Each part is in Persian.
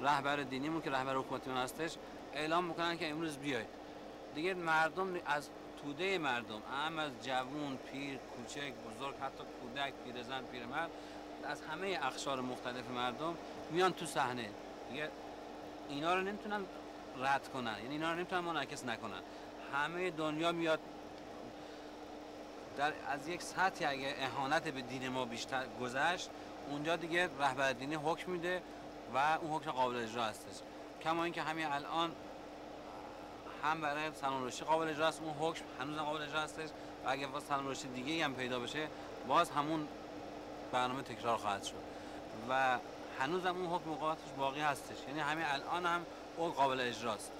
رهبر دینیمون که رهبر حکومتیمون هستش اعلام میکنن که امروز بیاید. دیگه مردم از توده مردم، هم از جوون، پیر، کوچک، بزرگ، حتی کودک، پیرزن، پیرمرد، از همه اقشار مختلف مردم میان تو صحنه. دیگه اینا رو نمیتونن رد کنن، یعنی اینا رو نمیتونن منعکس نکنن. همه دنیا میاد. از یک سطحی اگه اهانت به دین ما بیشتر گذشت، اونجا دیگه رهبر دینی حکم میده و اون حکم قابل اجرا هستش. کما اینکه همین الان هم برای سلمان رشدی قابل اجرا است، اون حکم هنوز قابل اجرا هستش و اگه واسه سلمان رشدی دیگه هم پیدا بشه باز همون برنامه تکرار خواهد شد و هنوز هم اون حکم مقاماتش باقی هستش. یعنی همین الان هم اون قابل اجراست.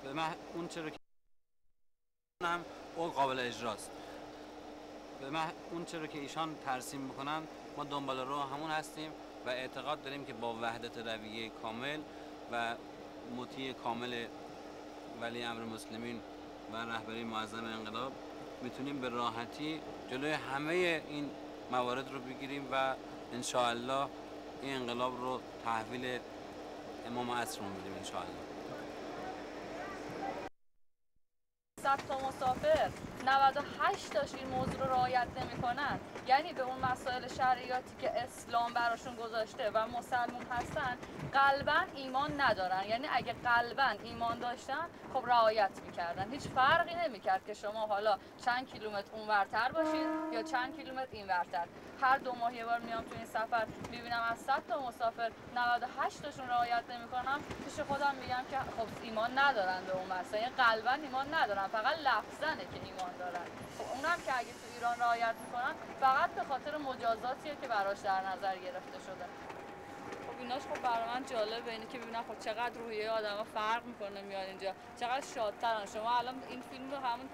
به اون چرا که هم اون قابل اجراست. اون چرا که ایشان ترسیم میکنن ما دنبال رو همون هستیم و اعتقاد داریم که با وحدت رویه کامل و مطیع کامل ولی امر مسلمین و رهبری معظم انقلاب میتونیم به راحتی جلوی همه این موارد رو بگیریم و انشاءالله این انقلاب رو تحویل امام عصر رو میدیم انشاءالله. 100 تا مسافر 98 تاش این موضوع رو رعایت نمی‌کنن، یعنی به اون مسائل شرعیاتی که اسلام براشون گذاشته و مسلمون هستن قلباً ایمان ندارن. یعنی اگه قلباً ایمان داشتن خب رعایت می‌کردن، هیچ فرقی نمی‌کرد که شما حالا چند کیلومتر اونورتر باشید یا چند کیلومتر اینورتر. هر 2 ماه یه بار میام تو این سفر می‌بینم از 100 تا مسافر 98 تاشون رعایت نمی‌کنن، پیش خودم میگم که خب ایمان ندارن به اون مسائل، یعنی قلباً ایمان ندارن، فقط لفظنه که ایمان دارن. خب اونم که اگه تو ایران رعایت میکنن فقط به خاطر مجازاتیه که براش در نظر گرفته شده. خب ایناش خب برای من جالبه، اینه که ببینم خب چقدر روحیه آدما فرق میکنه میاد اینجا، چقدر شادترن. شما الان این فیلم رو همون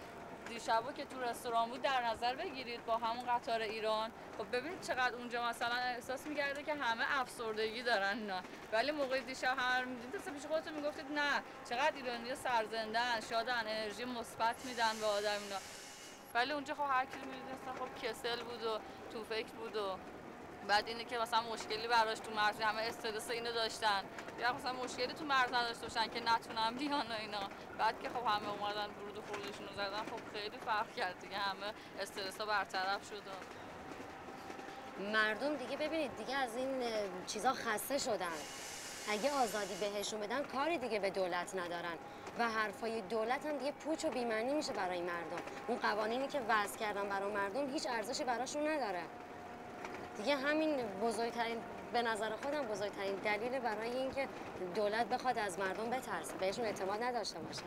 دیشبو که تو رستوران بود در نظر بگیرید با همون قطار ایران، خب ببینید چقدر اونجا مثلا احساس می‌کرده که همه افسردگی دارن اینا، ولی موقع دیشب هر می‌دیدید اصلا پیش خودتون میگفتید نه چقدر ایرانی‌ها سرزنده‌ان، شادن، انرژی مثبت میدن به آدم اینا. ولی اونجا خب هر کی می‌دید اصلا خب کسل بود و تو فکر بود و بعد اینه که مثلا مشکلی براش تو مرز، همه استرس اینو داشتن، یا مثلا مشکلی تو مرز نداشته باشن که نتونن بیان و اینا، بعد که خب همه اومدن ورود و خروجشون رو زدن خب خیلی فرق کرد دیگه، همه استرس ها برطرف شد. مردم دیگه ببینید دیگه از این چیزا خسته شدن. اگه آزادی بهشون بدن کاری دیگه به دولت ندارن و حرفای دولت هم دیگه پوچ و بی‌معنی میشه برای مردم. اون قوانینی که وضع کردن برای مردم هیچ ارزشی براشون نداره دیگه. همین بزرگترین، به نظر خودم بزرگترین دلیل برای اینکه دولت بخواد از مردم بترسه، بهشون اعتماد نداشته باشه.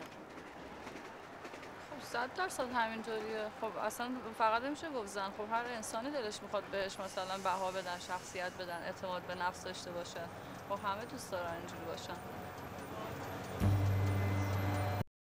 خب 100% همینطوریه. خب اصلا فقط نمیشه گفت زن، خب هر انسانی دلش میخواد بهش مثلا بها بدن، شخصیت بدن، اعتماد به نفس داشته باشه. خب همه دوست دارن اینجوری باشن.